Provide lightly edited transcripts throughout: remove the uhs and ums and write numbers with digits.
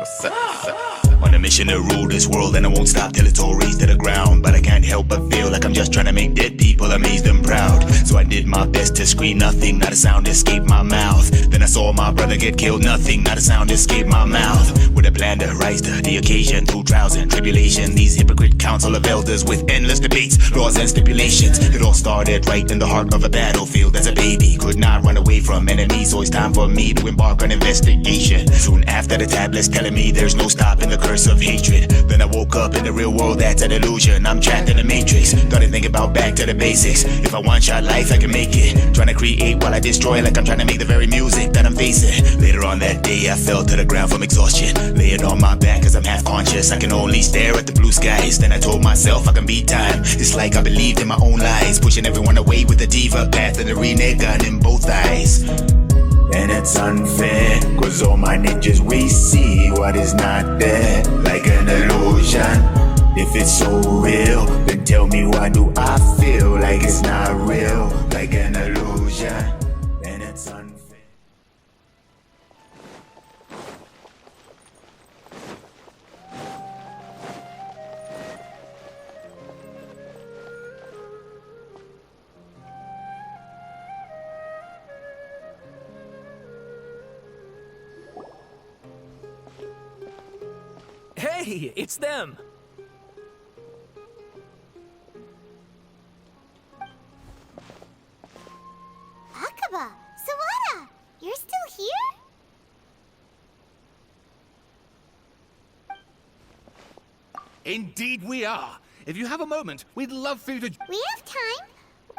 What's up? On a mission to rule this world, and I won't stop till it's all raised to the ground. But I can't help but feel like I'm just trying to make dead people amazed and proud. So I did my best to scream nothing, not a sound escaped my mouth. Then I saw my brother get killed, nothing, not a sound escaped my mouth. With a plan to rise to the occasion, through trials and tribulation, these hypocrite council of elders with endless debates, laws and stipulations. It all started right in the heart of a battlefield. As a baby, could not run away from enemies, so it's time for me to embark on investigation. Soon after, the tablets telling me there's no stopping the curse of hatred. Then I woke up in the real world, that's an illusion. I'm trapped in the matrix, started thinking about back to the basics. If I one-shot life, I can make it. Trying to create while I destroy, like I'm trying to make the very music that I'm facing. Later on that day, I fell to the ground from exhaustion, laying on my back cause I'm half conscious. I can only stare at the blue skies. Then I told myself I can beat time. It's like I believed in my own lies, pushing everyone away with the diva path and the renegade gun in both eyes. And it's unfair, cause all my ninjas we see what is not there, like an illusion. If it's so real, then tell me why do I feel like it's not real, like an illusion. And it's unfair. Hey, it's them! Akaba, Sawada, you're still here? Indeed we are. If you have a moment, we'd love for you to... We have time.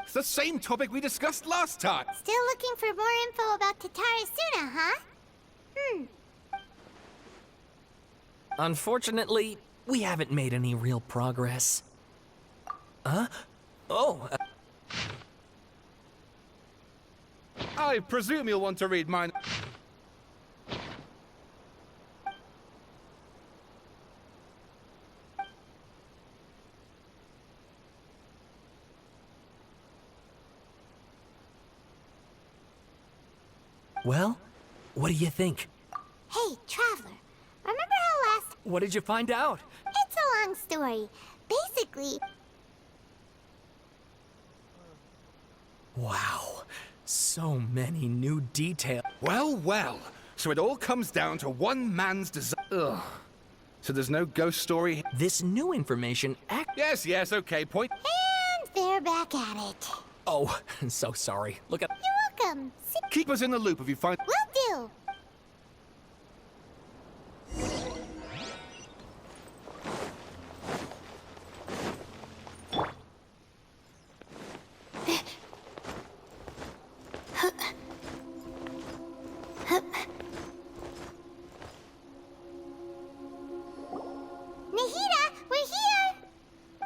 It's the same topic we discussed last time. Still looking for more info about Tatarasuna, huh? Unfortunately, we haven't made any real progress. Huh? Oh, I presume you'll want to read mine. well, what do you think? Hey, Traveler, remember how last... What did you find out? It's a long story. Basically, Wow, so many new details. Well, well. So it all comes down to one man's desire. Ugh. So there's no ghost story? This new information Yes, okay, point. and they're back at it. Oh, so sorry. Look at... You're welcome. See, Keep us in the loop if you find... will do. Nahida, we're here!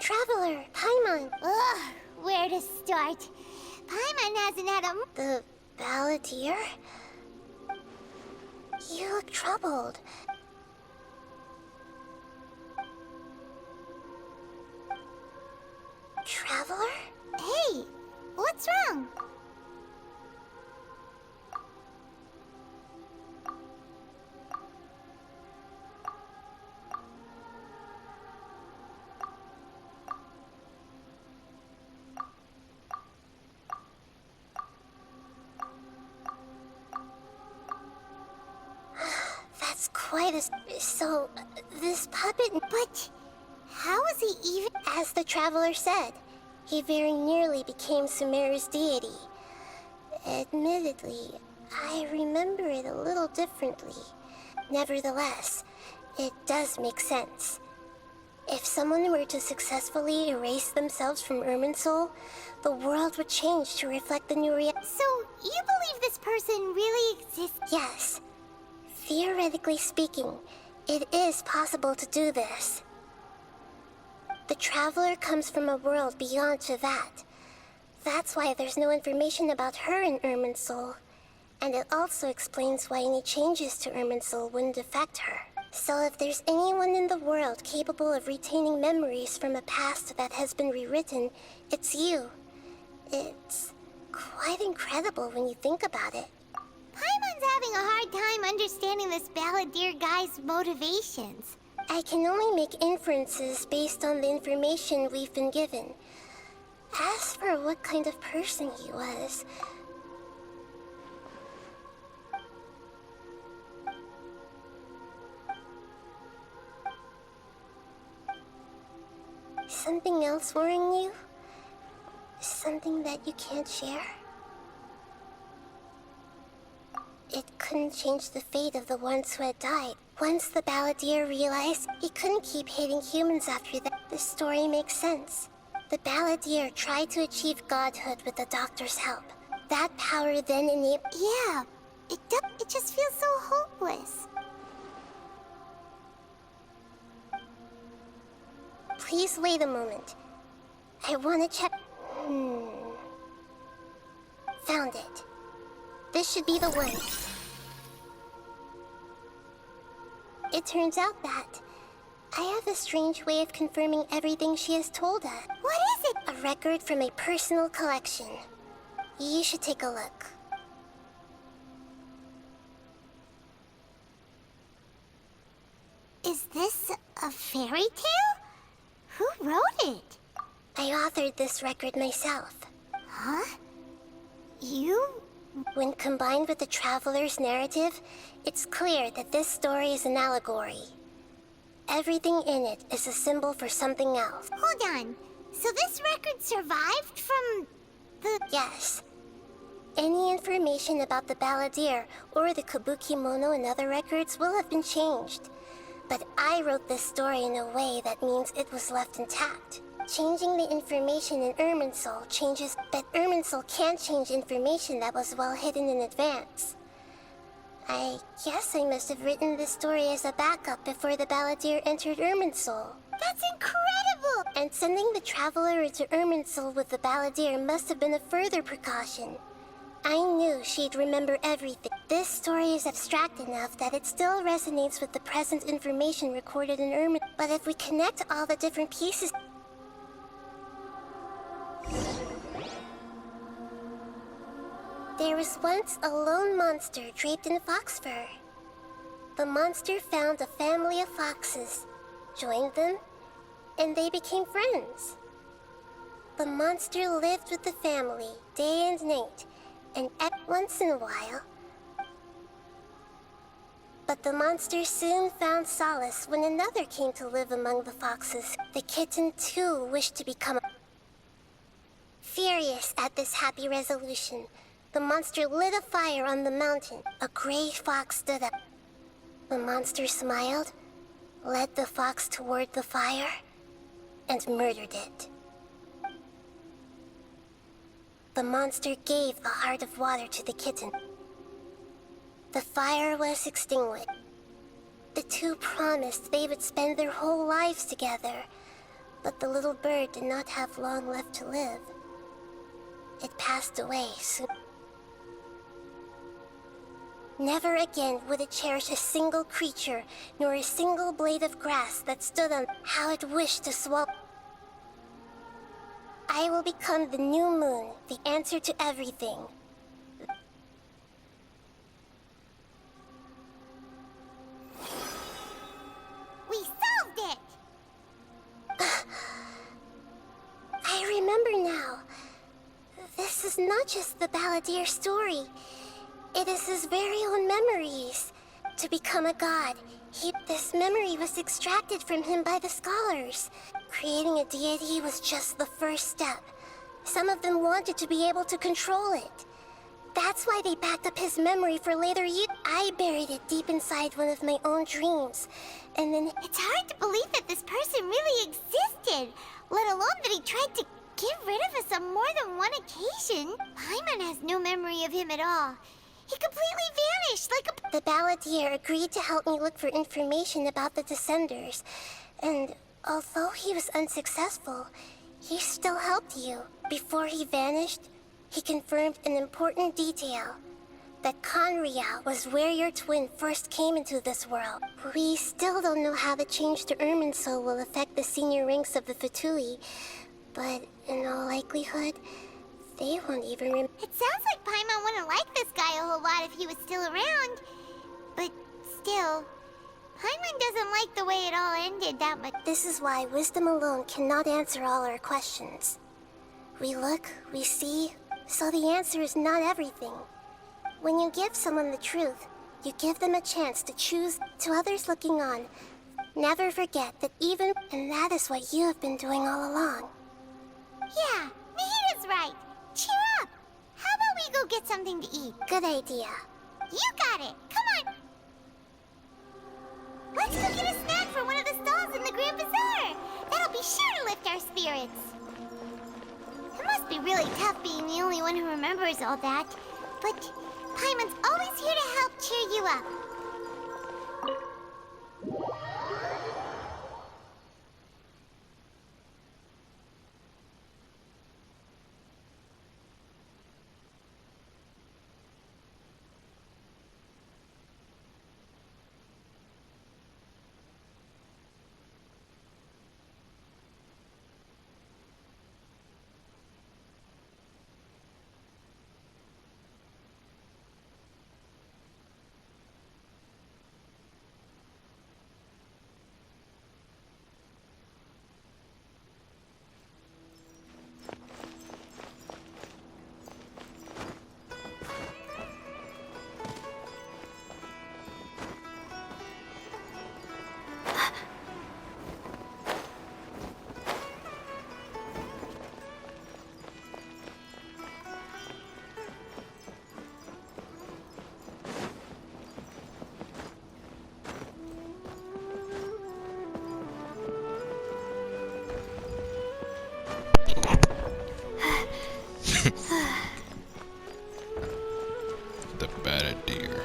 Traveler, Paimon. Ugh, where to start? Paimon hasn't had a... The balladeer? You look troubled. Traveler? Hey, what's wrong? That's quite a... So, this puppet... But how is he even... As the Traveler said, he very nearly became Sumeru's deity. Admittedly, I remember it a little differently. Nevertheless, it does make sense. If someone were to successfully erase themselves from Irminsul, the world would change to reflect the new reality. So, you believe this person really exists? Yes. Theoretically speaking, it is possible to do this. The Traveler comes from a world beyond Javat. That's why there's no information about her in Irminsul. And it also explains why any changes to Irminsul wouldn't affect her. So if there's anyone in the world capable of retaining memories from a past that has been rewritten, it's you. It's quite incredible when you think about it. Paimon Paimon's having a hard time understanding this balladeer guy's motivations. I can only make inferences based on the information we've been given. As for what kind of person he was... Something else worrying you? Something that you can't share? It couldn't change the fate of the ones who had died. Once the balladeer realized he couldn't keep hating humans after that, the story makes sense. The balladeer tried to achieve godhood with the doctor's help. That power then enabled... Yeah, it just feels so hopeless. Please wait a moment. I want to check... Found it. This should be the one. It turns out that I have a strange way of confirming everything she has told us. What is it? A record from a personal collection. You should take a look. Is this a fairy tale? Who wrote it? I authored this record myself. Huh? You? When combined with the traveler's narrative, it's clear that this story is an allegory. Everything in it is a symbol for something else. Hold on. So this record survived from the... Yes. Any information about the balladeer or the Kabukimono and other records will have been changed. But I wrote this story in a way that means it was left intact. Changing the information in Irminsul changes, but Irminsul can't change information that was well hidden in advance. I guess I must have written this story as a backup before the balladeer entered Irminsul. That's incredible! And sending the traveler into Irminsul with the balladeer must have been a further precaution. I knew she'd remember everything. This story is abstract enough that it still resonates with the present information recorded in Irminsul. But if we connect all the different pieces... There was once a lone monster draped in fox fur. The monster found a family of foxes, joined them, and they became friends. The monster lived with the family day and night, and once in a while. But the monster soon found solace when another came to live among the foxes. The kitten too wished to become... Furious at this happy resolution, the monster lit a fire on the mountain. A gray fox stood up. The monster smiled, led the fox toward the fire, and murdered it. The monster gave the heart of water to the kitten. The fire was extinguished. The two promised they would spend their whole lives together, but the little bird did not have long left to live. It passed away soon. Never again would it cherish a single creature, nor a single blade of grass that stood on how it wished to swallow. I will become the new moon, the answer to everything. We solved it! I remember now. This is not just the balladeer story. It is his very own memories. To become a god, this memory was extracted from him by the scholars. Creating a deity was just the first step. Some of them wanted to be able to control it. That's why they backed up his memory for later use. I buried it deep inside one of my own dreams. And then... It's hard to believe that this person really existed, let alone that he tried to get rid of us on more than one occasion. Paimon has no memory of him at all. He completely vanished, like a... The balladeer agreed to help me look for information about the Descenders. And although he was unsuccessful, he still helped you. Before he vanished, he confirmed an important detail. That Conria was where your twin first came into this world. We still don't know how the change to Irminsul will affect the senior ranks of the Fatui, but in all likelihood, they won't even remember. It sounds like Paimon wouldn't like this guy a whole lot if he was still around. But still, Paimon doesn't like the way it all ended that much. This is why wisdom alone cannot answer all our questions. We look, we see, so the answer is not everything. When you give someone the truth, you give them a chance to choose. To others looking on, never forget that even... And that is what you have been doing all along. Yeah, Mihida's right. Cheer up. How about we go get something to eat? Good idea. You got it. Come on. Let's go get a snack from one of the stalls in the Grand Bazaar. That'll be sure to lift our spirits. It must be really tough being the only one who remembers all that. But Paimon's always here to help cheer you up. The bad deer.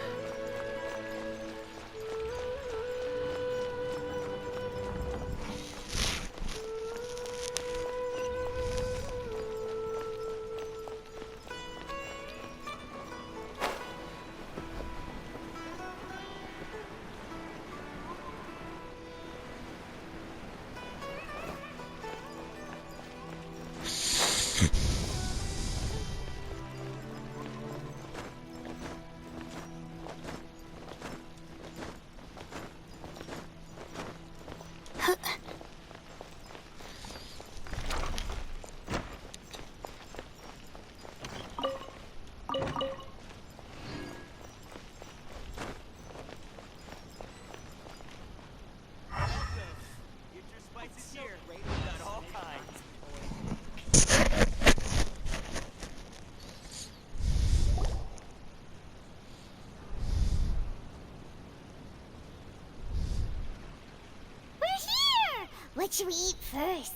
What should we eat first?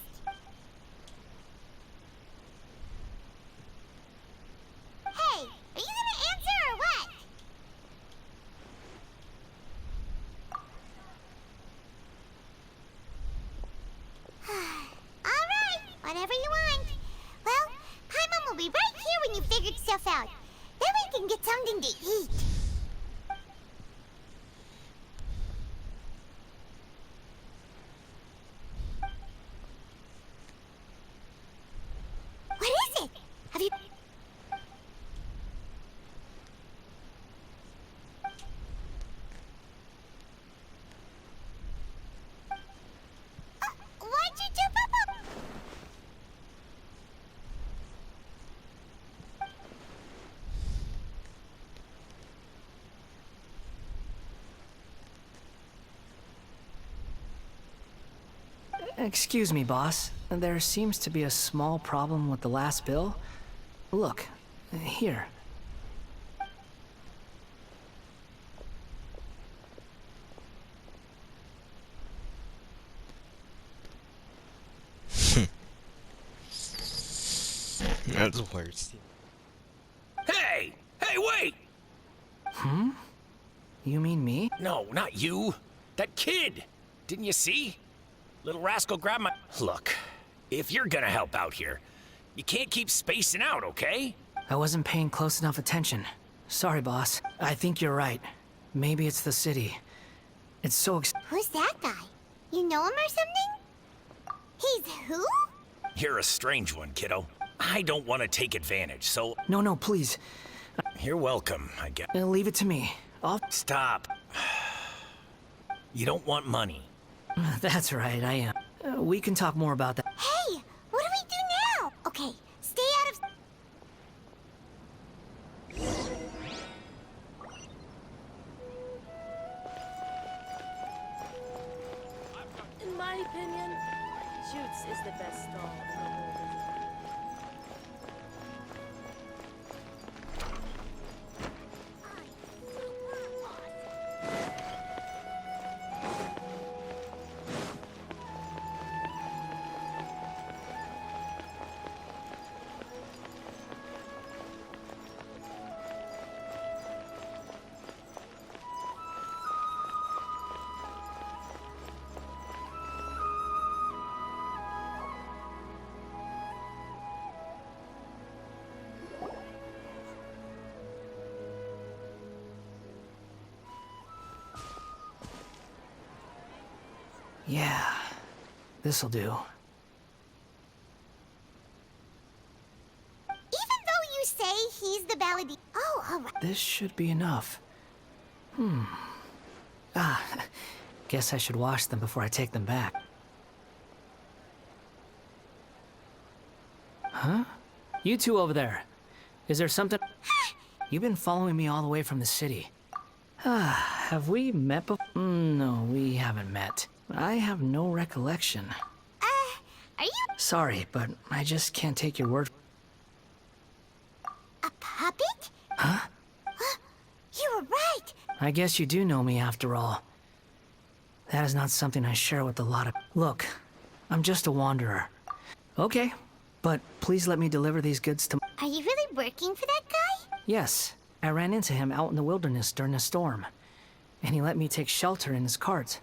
Hey, are you gonna answer or what? Alright, whatever you want. Well, Paimon will be right here when you figured stuff out. Then we can get something to eat. What is it? Have you... why'd you jump up? Excuse me, boss. There seems to be a small problem with the last bill. Look, here. That's worse. Hey! Hey, wait! You mean me? No, not you. That kid. Didn't you see? Little rascal grabbed my... Look, if you're gonna help out here, you can't keep spacing out, okay? I wasn't paying close enough attention. Sorry, boss. I think you're right. Maybe it's the city. It's so Who's that guy? You know him or something? He's who? You're a strange one, kiddo. I don't want to take advantage, so... No, please. You're welcome, I guess. Leave it to me. I'll... Stop. You don't want money. That's right, I am. We can talk more about that. Hey, what do we do now? Okay, stay out of... In my opinion, Shoots is the best stall in the whole business. Yeah, this'll do. Even though you say he's the balladine... Oh, all right. This should be enough. Guess I should wash them before I take them back. Huh? You two over there. Is there something... You've been following me all the way from the city. Have we met before? No, we haven't met. I have no recollection. Are you Sorry, but I just can't take your word. a puppet? Huh? You were right. I guess you do know me after all. That is not something I share with a lot of... Look, I'm just a wanderer. Okay, but please let me deliver these goods to... Are you really working for that guy? Yes, I ran into him out in the wilderness during a storm, and he let me take shelter in his cart.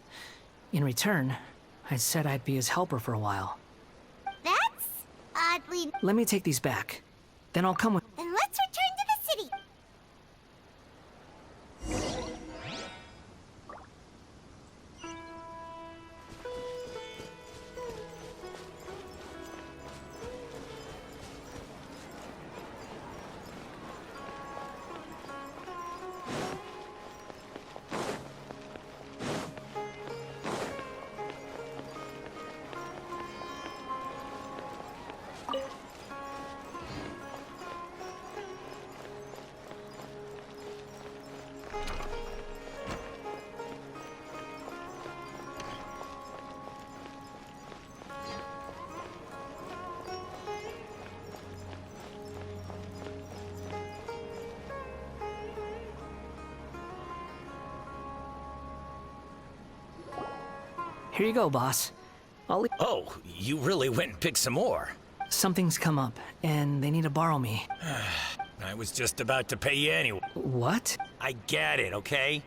In return, I said I'd be his helper for a while. That's oddly... Let me take these back. Then I'll come with... Then let's return to the city. Here you go, boss. Oh, you really went and picked some more. Something's come up, and they need to borrow me. I was just about to pay you anyway. What? I get it, okay?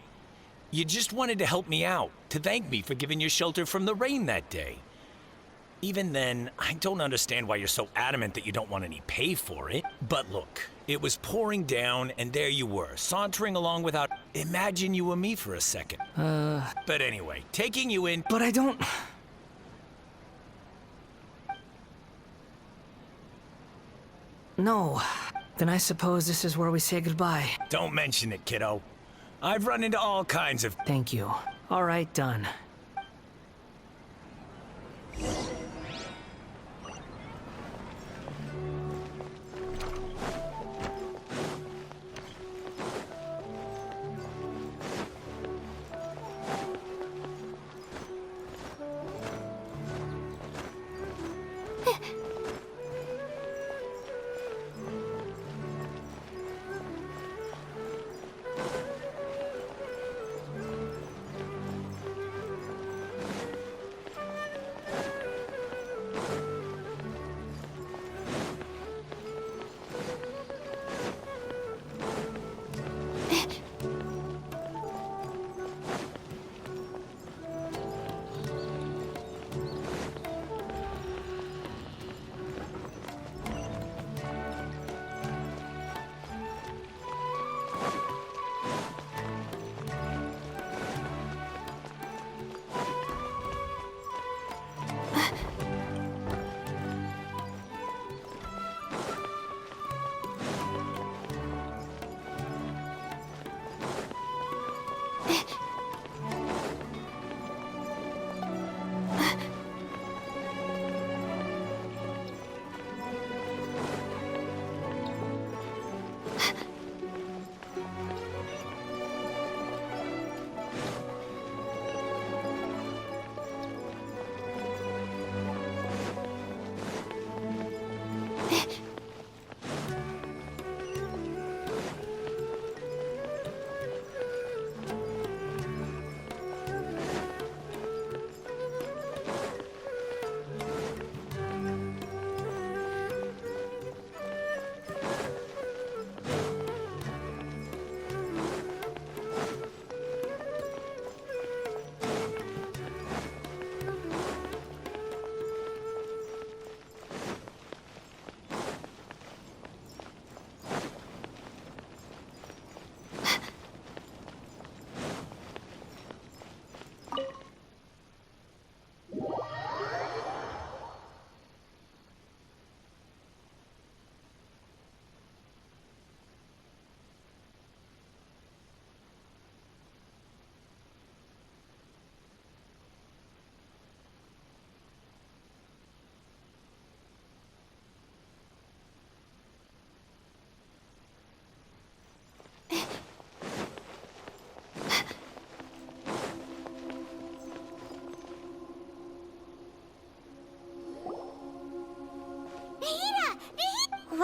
You just wanted to help me out, to thank me for giving you shelter from the rain that day. Even then, I don't understand why you're so adamant that you don't want any pay for it. But look, it was pouring down, and there you were, sauntering along without... Imagine you and me for a second. But anyway, taking you in... But I don't... No. Then I suppose this is where we say goodbye. Don't mention it, kiddo. I've run into all kinds of... Thank you. All right, done.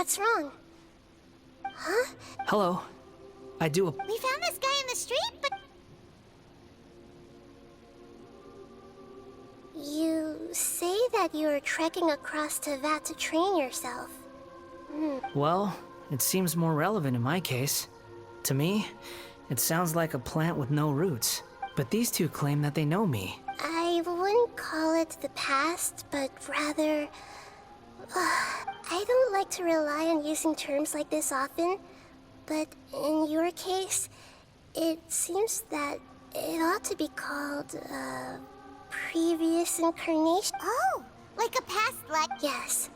What's wrong? Huh? Hello. I do We found this guy in the street, but You say that you're trekking across Tevat to train yourself. Well, it seems more relevant in my case. To me, it sounds like a plant with no roots. But these two claim that they know me. I wouldn't call it the past, but rather... I don't like to rely on using terms like this often, but in your case, it seems that it ought to be called, previous incarnation. oh, like a past life. Yes,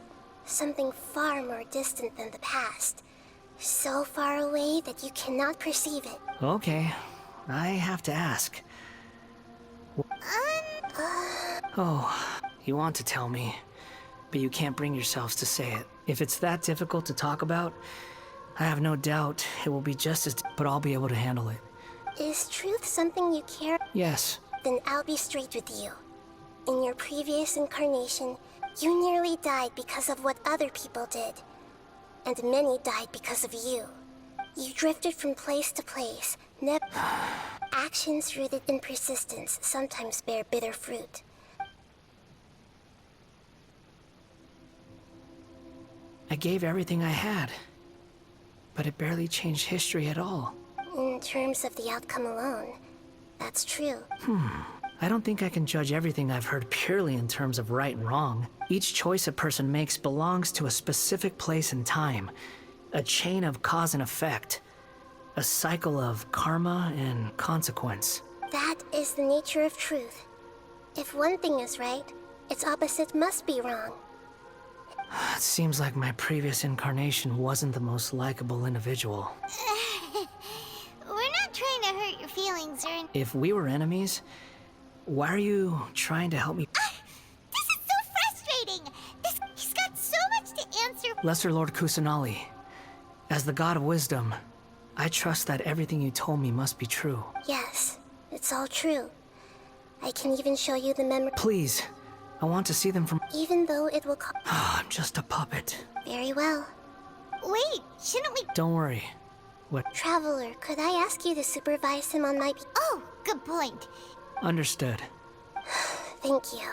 something far more distant than the past. So far away that you cannot perceive it. Okay, I have to ask. Oh, you want to tell me, but you can't bring yourselves to say it. If it's that difficult to talk about, I have no doubt it will be just as... but I'll be able to handle it. Is truth something you care? Yes. Then I'll be straight with you. In your previous incarnation, you nearly died because of what other people did. And many died because of you. You drifted from place to place, actions rooted in persistence sometimes bear bitter fruit. I gave everything I had, but it barely changed history at all. In terms of the outcome alone, that's true. I don't think I can judge everything I've heard purely in terms of right and wrong. Each choice a person makes belongs to a specific place and time, a chain of cause and effect, a cycle of karma and consequence. That is the nature of truth. If one thing is right, its opposite must be wrong. It seems like my previous incarnation wasn't the most likable individual. We're not trying to hurt your feelings or anything. If we were enemies, why are you trying to help me? This is so frustrating! He's got so much to answer. Lesser Lord Kusanali, as the god of wisdom, I trust that everything you told me must be true. Yes, it's all true. I can even show you the memory. Please, I want to see them from... Even though it will I'm just a puppet. Very well. Wait, shouldn't we... Don't worry. What? Traveler, could I ask you to supervise him on my... Oh, good point. Understood. Thank you.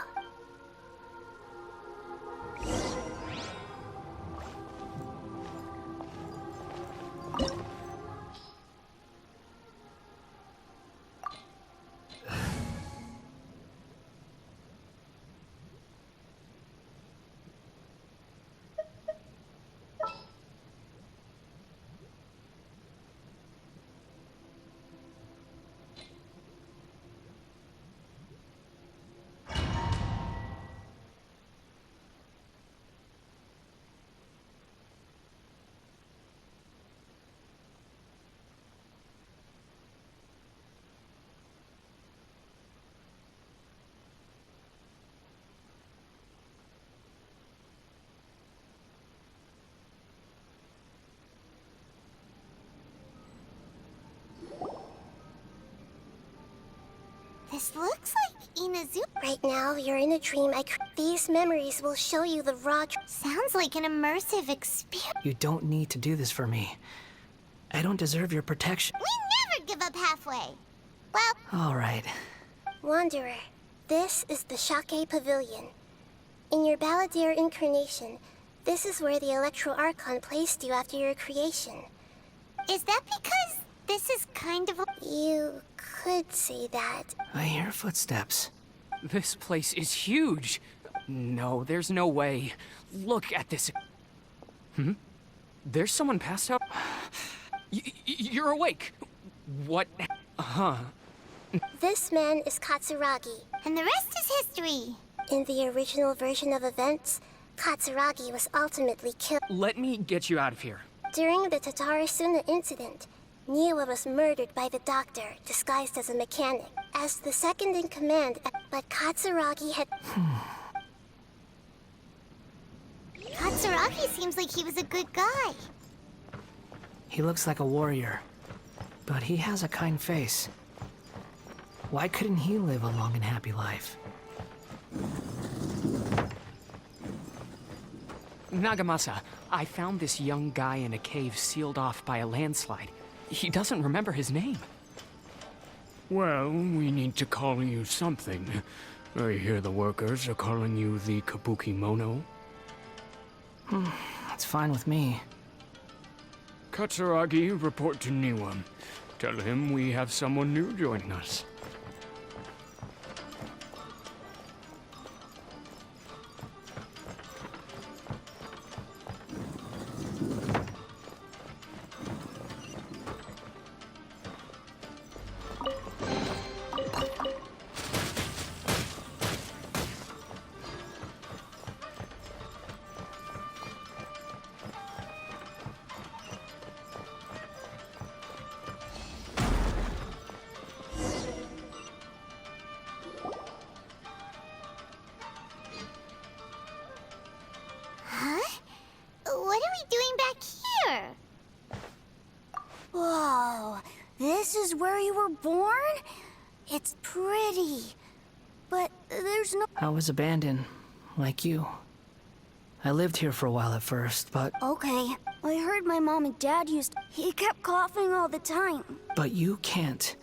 This looks like Inazu. Right now, you're in a dream. These memories will show you the raw Sounds like an immersive experience. You don't need to do this for me. I don't deserve your protection. We never give up halfway. Well, All right. Wanderer, this is the Shake Pavilion. In your Balladeer incarnation, this is where the Electro Archon placed you after your creation. is that because this is kind of a... You could say that. I hear footsteps. This place is huge. No, there's no way. Look at this. There's someone passed out. You're awake. What? This man is Katsuragi. And the rest is history. In the original version of events, Katsuragi was ultimately killed. Let me get you out of here. During the Tatarasuna incident, Niwa was murdered by the doctor, disguised as a mechanic. As the second in command, but Katsuragi had... Katsuragi seems like he was a good guy. He looks like a warrior, but he has a kind face. Why couldn't he live a long and happy life? Nagamasa, I found this young guy in a cave sealed off by a landslide. He doesn't remember his name. Well, we need to call you something. I hear the workers are calling you the Kabuki Mono. That's fine with me. Katsuragi, report to Niwa. Tell him we have someone new joining us. Huh? What are we doing back here? Whoa, this is where you were born? It's pretty, but there's no... I was abandoned, like you. I lived here for a while at first, but... Okay, I heard my mom and dad used... He kept coughing all the time. But you can't.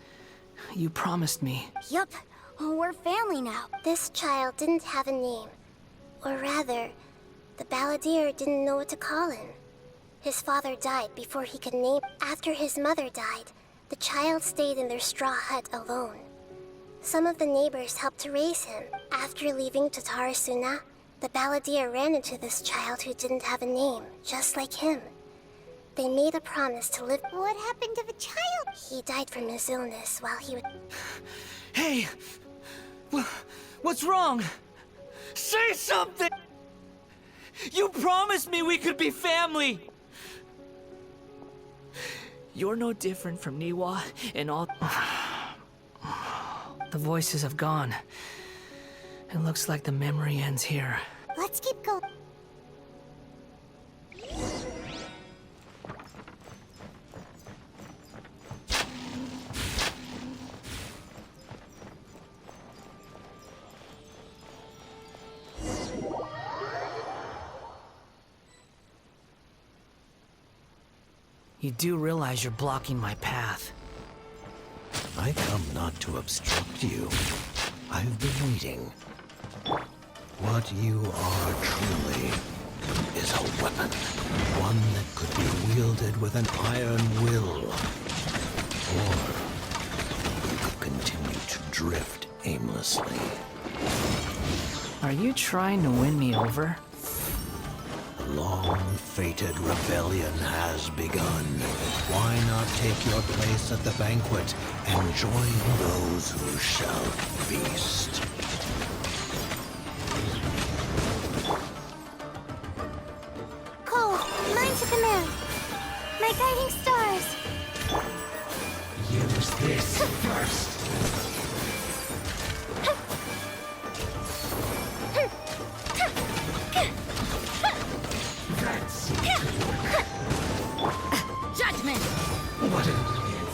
You promised me. Yup, we're family now. This child didn't have a name. Or rather, the balladeer didn't know what to call him. His father died before he could name... After his mother died, the child stayed in their straw hut alone. Some of the neighbors helped to raise him. After leaving Tatarasuna, the balladeer ran into this child who didn't have a name, just like him. They made a promise to live... What happened to the child? He died from his illness while he was... Hey! What's wrong? Say something! You promised me we could be family! You're no different from Niwa and all... The voices have gone. It looks like the memory ends here. Let's keep going. You do realize you're blocking my path. I come not to obstruct you. I've been waiting. What you are truly is a weapon. One that could be wielded with an iron will. Or you could continue to drift aimlessly. Are you trying to win me over? The long-fated rebellion has begun. Why not take your place at the banquet and join those who shall feast? Cole, mine's a command. My guiding stars. Use this first. Judgment! What an idiot.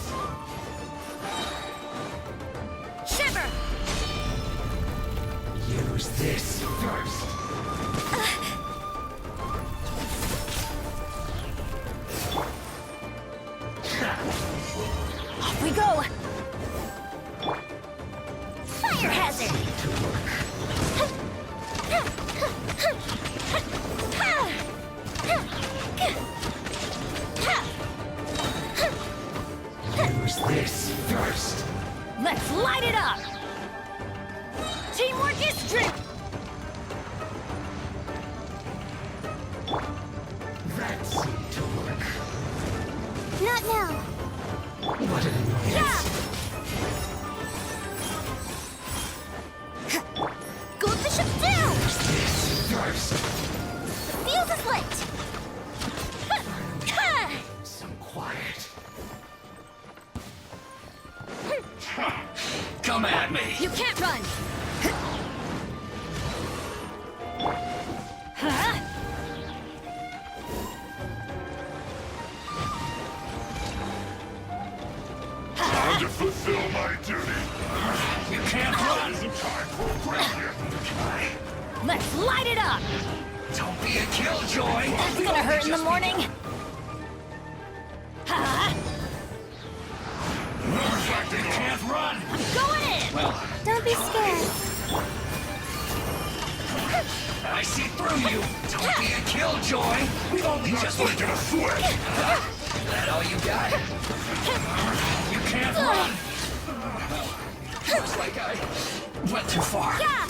Shiver! Use this first. Off we go! Fire hazard! Use this first. Let's light it up! Teamwork is true! That seemed to work. Not now! What an idiot. Gold Bishop down! Use this first. The fuse is lit! Some quiet. Come at me! You can't run! Time to fulfill my duty. You can't run! Time for brilliant. Let's light it up! Don't be a killjoy! That's gonna hurt in the morning. You can't run! Going in! Well, Don't be scared. I see through you! Don't be a killjoy! We've only just making a sweat! That all you got? You can't run! Looks like I went too far. Yeah!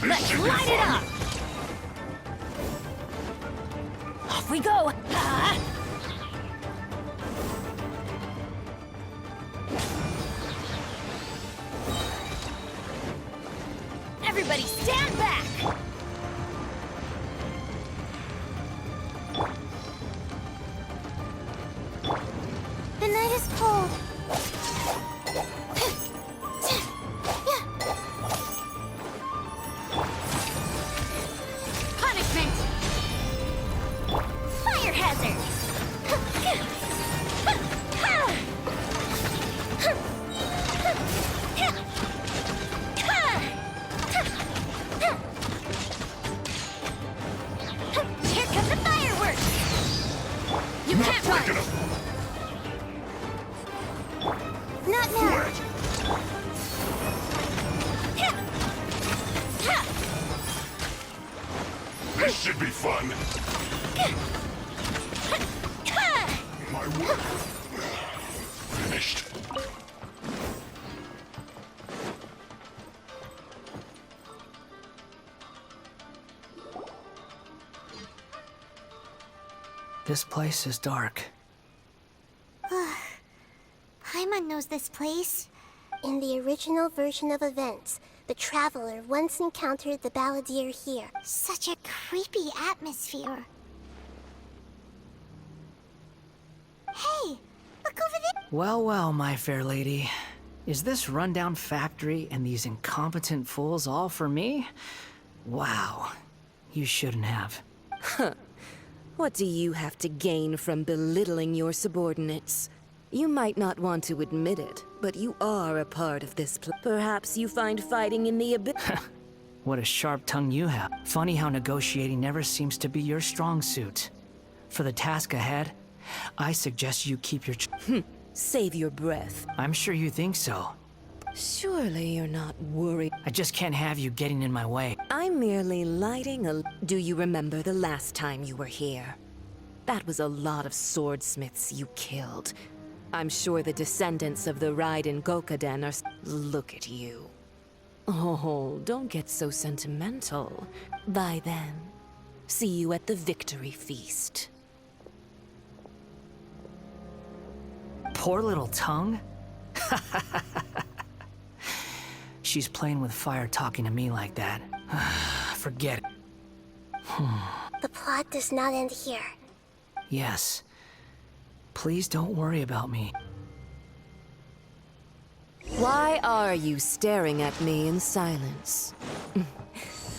Let's light it up! Off we go! Everybody stand back! The night is cold. Punishment! Fire hazard! Here come the fireworks! You can't run! Not now! This should be fun. My work finished. This place is dark. Paimon knows this place. In the original version of events, the Traveler once encountered the Balladeer here. Such a creepy atmosphere. Hey, look over there. Well, well, my fair lady. Is this rundown factory and these incompetent fools all for me? Wow. You shouldn't have. What do you have to gain from belittling your subordinates? You might not want to admit it, but you are a part of this Perhaps you find fighting in the abyss. What a sharp tongue you have. Funny how negotiating never seems to be your strong suit. For the task ahead, I suggest you keep your Save your breath. I'm sure you think so. Surely you're not worried. I just can't have you getting in my way. I'm merely lighting a... Do you remember the last time you were here? That was a lot of swordsmiths you killed. I'm sure the descendants of the Raiden Gokaden are... Look at you. Oh, don't get so sentimental. By then, see you at the victory feast. Poor little tongue? She's playing with fire talking to me like that. Forget it. The plot does not end here. Yes. Please don't worry about me. Why are you staring at me in silence?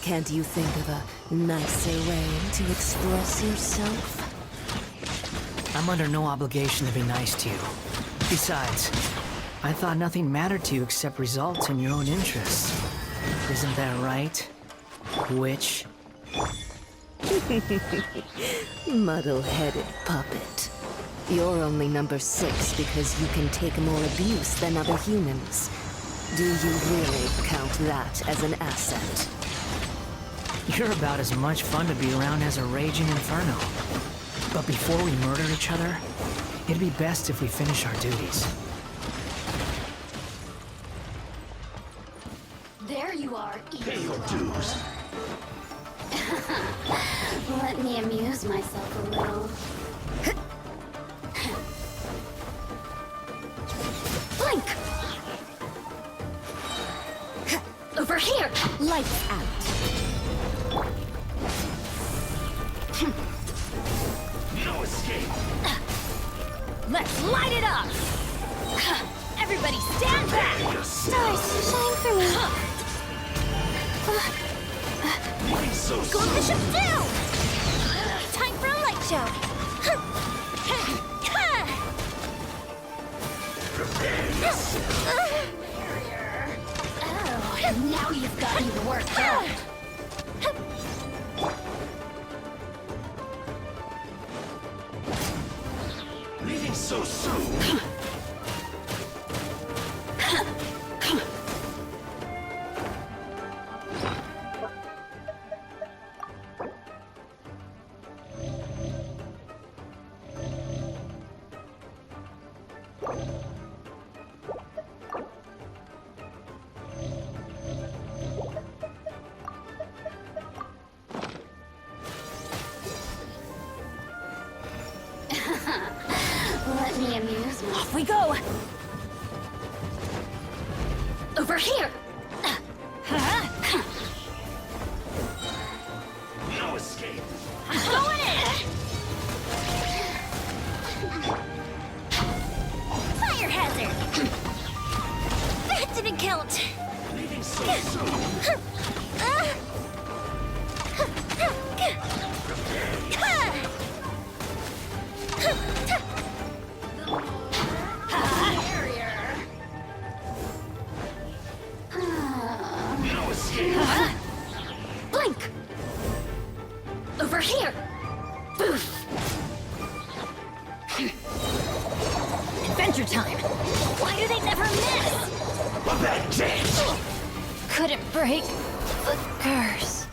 Can't you think of a nicer way to express yourself? I'm under no obligation to be nice to you. Besides, I thought nothing mattered to you except results in your own interests. Isn't that right, witch? Muddle-headed puppet. You're only number 6 because you can take more abuse than other humans. Do you really count that as an asset? You're about as much fun to be around as a raging inferno. But before we murder each other, it'd be best if we finish our duties. There you are. Pay your dues. Let me amuse myself a little. Blink! Over here! Lights out. No escape. Let's light it up! Everybody stand back! Stars, shine for me. Go Bishop down! Time for a light show! Oh, You've got me worked up. Leaving so soon? Let me amuse myself. Off we go! Over here! No escape. I'm going in! Fire hazard! That didn't count! Leaving so soon? No escape. Blink! Over here! Boof! Adventure time! Why do they never miss? Avenge! Couldn't break the curse.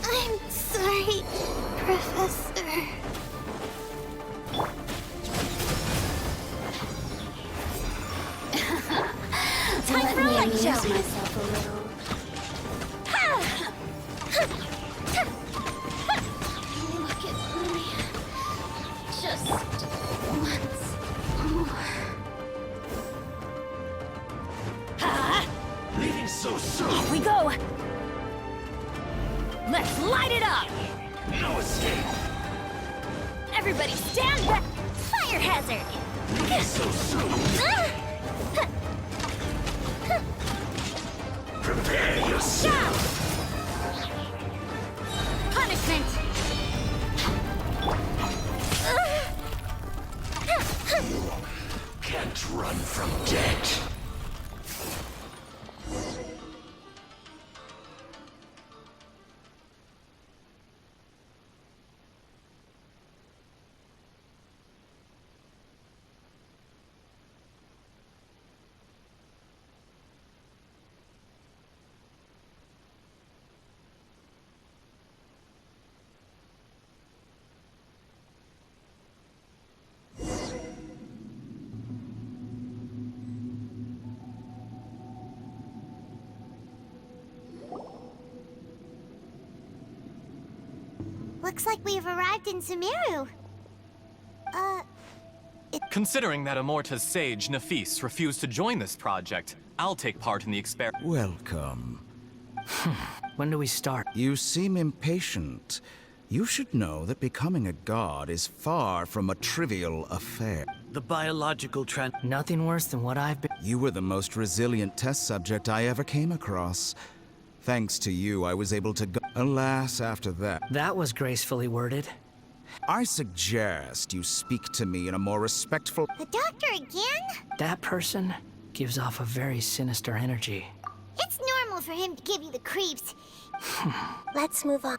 I'm sorry, Professor. Time Let for a me light amuse show. myself a little. Look at me. Just once more. Leaving so soon? Off we go. Let's light it up. No escape. Everybody stand back. Fire hazard. Leaving so soon? Prepare yourself. Punishment. Can't run from death. Looks like we've arrived in Sumeru. Considering that Amorta's sage, Nafis, refused to join this project, I'll take part in the experiment. Welcome. When do we start? You seem impatient. You should know that becoming a god is far from a trivial affair. The biological Nothing worse than what I've been. You were the most resilient test subject I ever came across. Thanks to you, I was able to go. Alas, after that. That was gracefully worded. I suggest you speak to me in a more respectful. The doctor again? That person gives off a very sinister energy. It's normal for him to give you the creeps. Let's move on.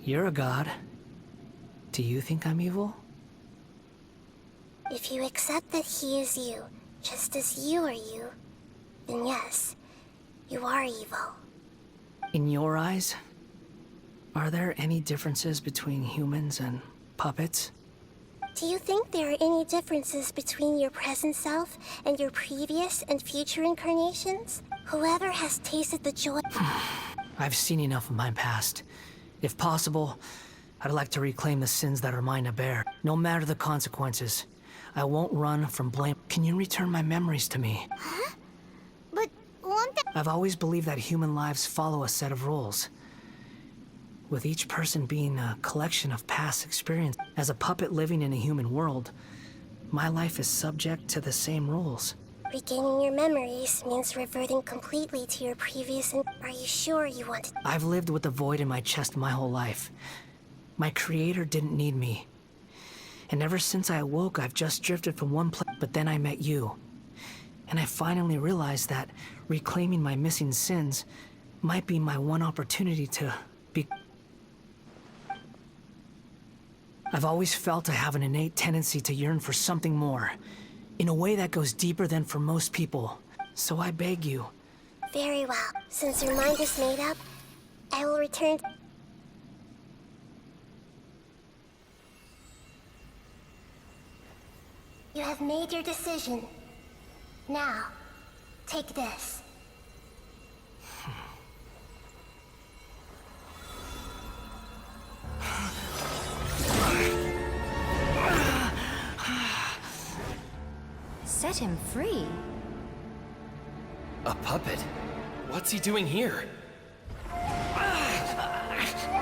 You're a god. Do you think I'm evil? If you accept that he is you, just as you are you, then yes, you are evil. In your eyes? Are there any differences between humans and puppets? Do you think there are any differences between your present self and your previous and future incarnations? Whoever has tasted the joy... I've seen enough of my past. If possible, I'd like to reclaim the sins that are mine to bear, no matter the consequences. I won't run from blame. Can you return my memories to me? Huh? But won't that... I've always believed that human lives follow a set of rules, with each person being a collection of past experience. As a puppet living in a human world, my life is subject to the same rules. Regaining your memories means reverting completely to your previous... Are you sure you want to... I've lived with the void in my chest my whole life. My creator didn't need me. And ever since I awoke, I've just drifted from one place. But then I met you. And I finally realized that reclaiming my missing sins might be my one opportunity to be... I've always felt I have an innate tendency to yearn for something more, in a way that goes deeper than for most people. So I beg you. Very well. Since your mind is made up, I will return... You have made your decision. Now, take this. Set him free? A puppet? What's he doing here?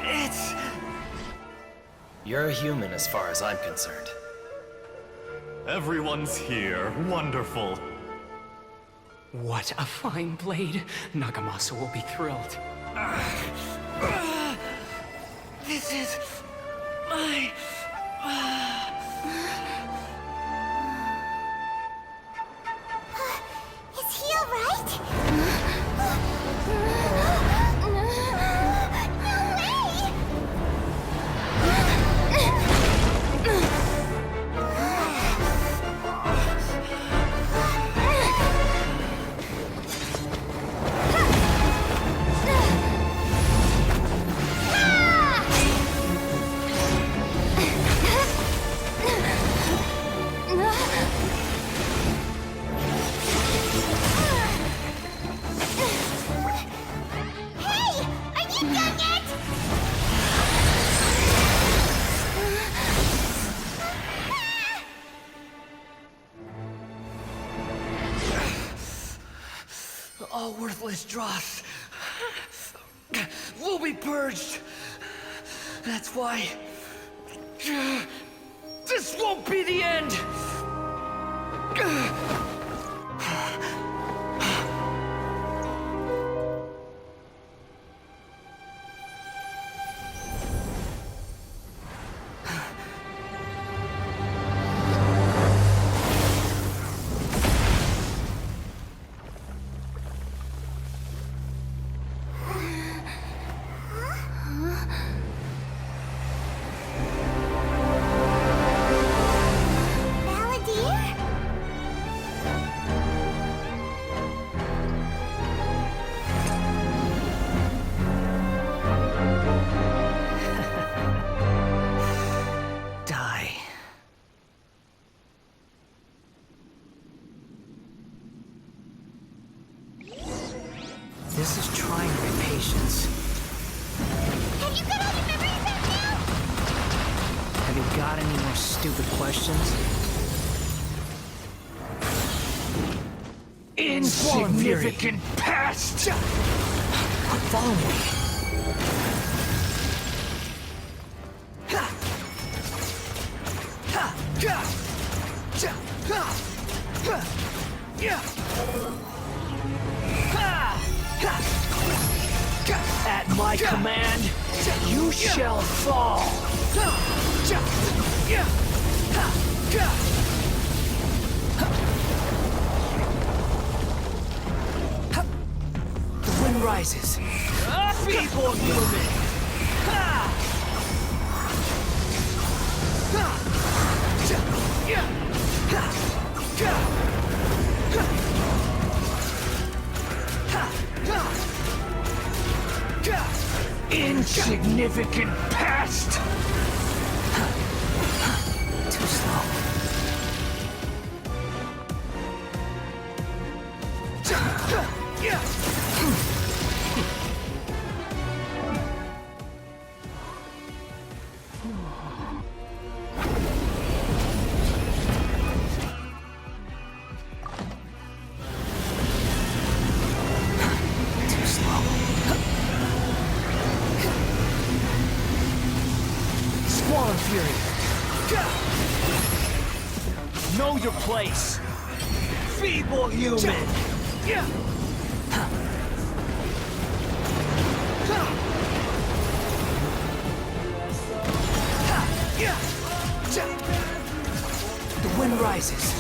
It's... You're a human as far as I'm concerned. Everyone's here. Wonderful. What a fine blade. Nagamasa will be thrilled. This is... my... Is he alright? All worthless dross will be purged. That's why this won't be the end. This is trying my patience. Have you got all your memories back now? Have you got any more stupid questions? Insignificant past! Quit following me. At my command, you shall fall! The wind rises. Feeble human! insignificant pest! Too slow. Squall Fury! Know your place! Feeble human! The wind rises.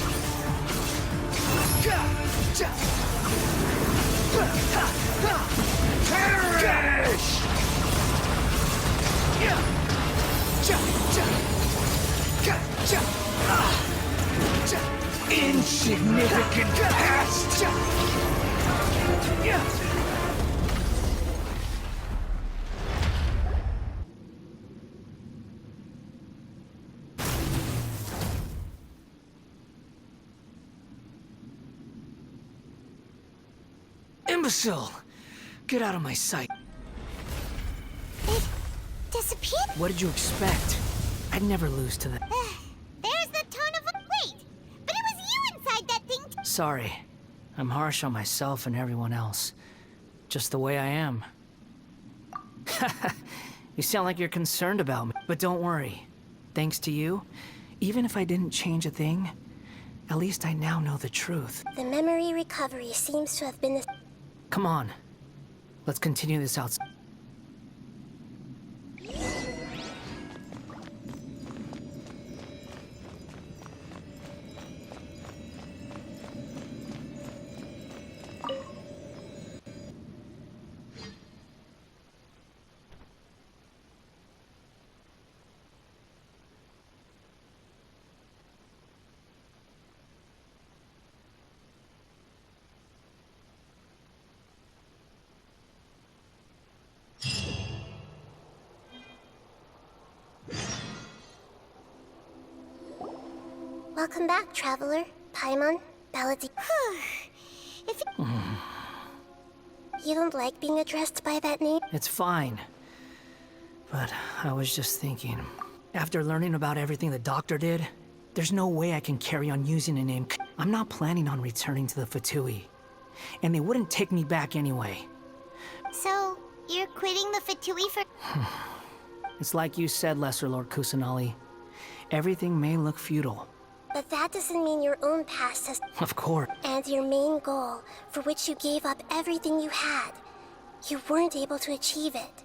Perish! Insignificant pest! Imbecile! Get out of my sight. It disappeared? What did you expect? I'd never lose to them. There's the tone of a... Wait! But it was you inside that thing! Sorry. I'm harsh on myself and everyone else. Just the way I am. You sound like you're concerned about me. But don't worry. Thanks to you, even if I didn't change a thing, at least I now know the truth. The memory recovery seems to have been the... Come on. Let's continue this outside. Welcome back, traveler. Paimon, Baladi. If You don't like being addressed by that name? It's fine. But I was just thinking, after learning about everything the doctor did, there's no way I can carry on using a name. I'm not planning on returning to the Fatui. And they wouldn't take me back anyway. So, you're quitting the Fatui for... It's like you said, Lesser Lord Kusanali. Everything may look futile. But that doesn't mean your own past has... Of course. And your main goal, for which you gave up everything you had, you weren't able to achieve it.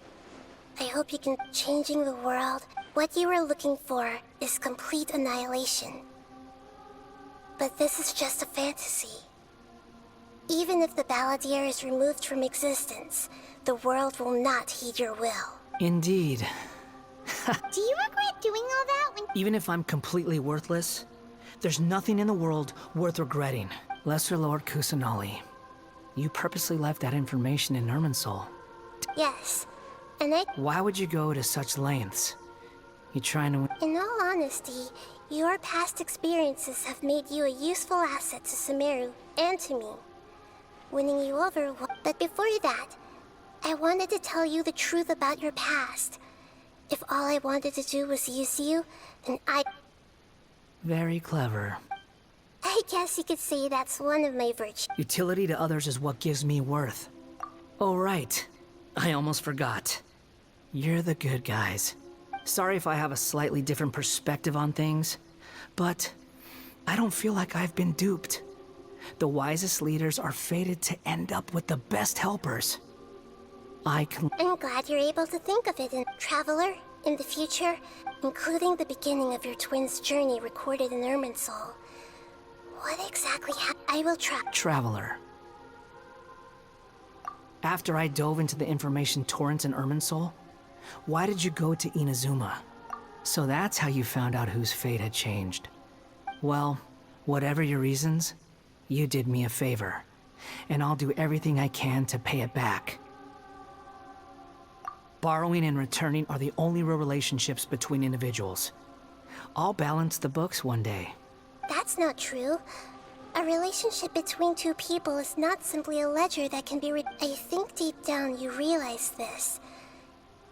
I hope you can... Changing the world, what you were looking for is complete annihilation. But this is just a fantasy. Even if the Balladeer is removed from existence, the world will not heed your will. Indeed. Do you regret doing all that when... Even if I'm completely worthless, there's nothing in the world worth regretting. Lesser Lord Kusanali, you purposely left that information in Irminsul. Yes, and I... Why would you go to such lengths? You trying to... In all honesty, your past experiences have made you a useful asset to Sumeru and to me. Winning you over... But before that, I wanted to tell you the truth about your past. If all I wanted to do was use you, then I... Very clever. I guess you could say that's one of my virtues. Utility to others is what gives me worth. Oh, right. I almost forgot. You're the good guys. Sorry if I have a slightly different perspective on things, but I don't feel like I've been duped. The wisest leaders are fated to end up with the best helpers. I'm glad you're able to think of it in Traveler, in the future, including the beginning of your twins' journey recorded in Irminsul. What exactly I will try. Traveler. After I dove into the information torrents in Irminsul, why did you go to Inazuma? So that's how you found out whose fate had changed. Well, whatever your reasons, you did me a favor, and I'll do everything I can to pay it back. Borrowing and returning are the only real relationships between individuals. I'll balance the books one day. That's not true. A relationship between two people is not simply a ledger that can be I think deep down you realize this.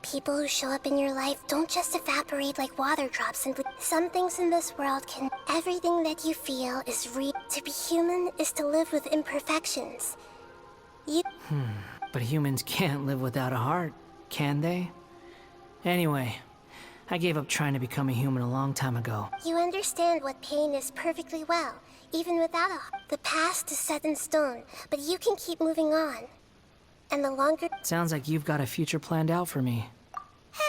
People who show up in your life don't just evaporate like water drops and some things in this world can... Everything that you feel is real. To be human is to live with imperfections. But humans can't live without a heart, can they? Anyway, I gave up trying to become a human a long time ago. You understand what pain is perfectly well, even without a heart. The past is set in stone, but you can keep moving on. And the longer... Sounds like you've got a future planned out for me.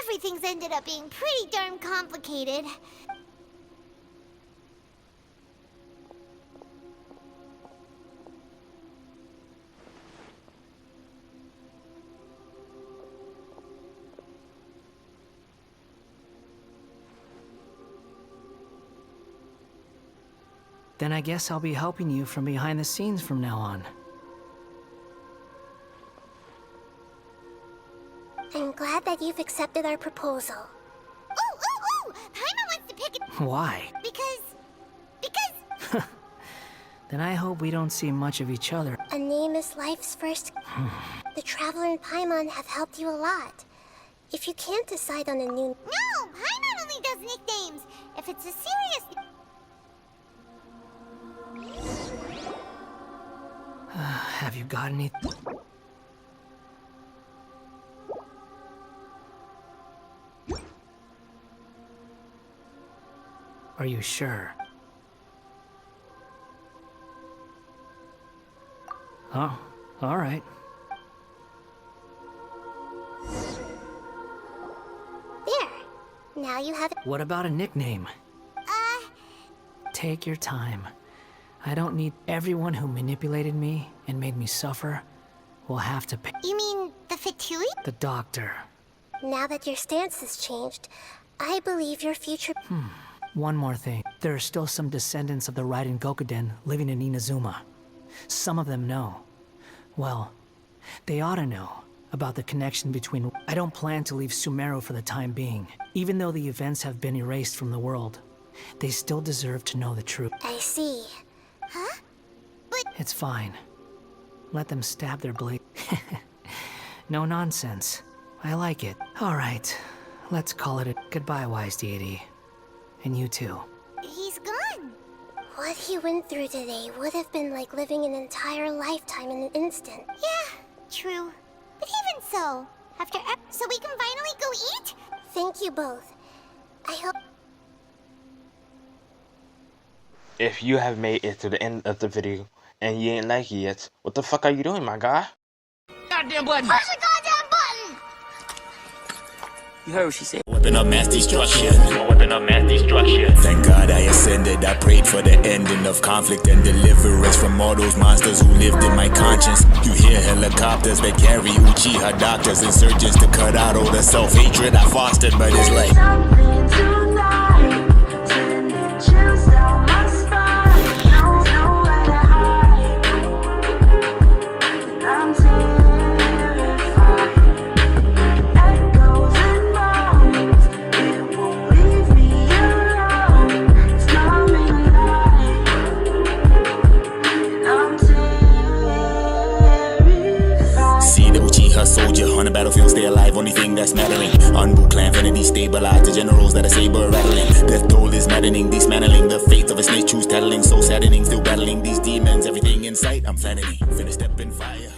Everything's ended up being pretty darn complicated. Then I guess I'll be helping you from behind the scenes from now on. I'm glad that you've accepted our proposal. Ooh! Paimon wants to pick it. Why? Because... Then I hope we don't see much of each other. A name is life's first... The Traveler and Paimon have helped you a lot. If you can't decide on a new... No! Paimon only does nicknames. If it's a serious... Have you got any... Are you sure? Oh, all right. There. Now you have... What about a nickname? Take your time. I don't need... Everyone who manipulated me and made me suffer will have to pay. You mean the Fatui? The doctor. Now that your stance has changed, I believe your future... One more thing. There are still some descendants of the Raiden Gokuden living in Inazuma. Some of them know. Well, they ought to know about the connection between... I don't plan to leave Sumeru for the time being. Even though the events have been erased from the world, they still deserve to know the truth. I see. Huh? But... It's fine. Let them stab their blade. No nonsense. I like it. All right. Let's call it a... Goodbye, wise deity. And you too. He's gone. What he went through today would have been like living an entire lifetime in an instant. Yeah, true. But even so, after... So we can finally go eat? Thank you both. I hope... If you have made it to the end of the video and you ain't like it yet, what the fuck are you doing, my guy? Goddamn button! Push the goddamn button! You heard what she said. Weapon of mass destruction. Weapon of mass destruction. Thank God I ascended. I prayed for the ending of conflict and deliverance from all those monsters who lived in my conscience. You hear helicopters that carry Uchiha doctors, insurgents to cut out all the self-hatred I fostered, but it's like... Soldier on the battlefield, stay alive, only thing that's mattering. Unbu clan, vanity stabilized, the generals that are saber rattling. Death toll is maddening, dismantling the fate of a snake, choose tattling. So saddening, still battling these demons, everything in sight, I'm flattening. Finna step in fire.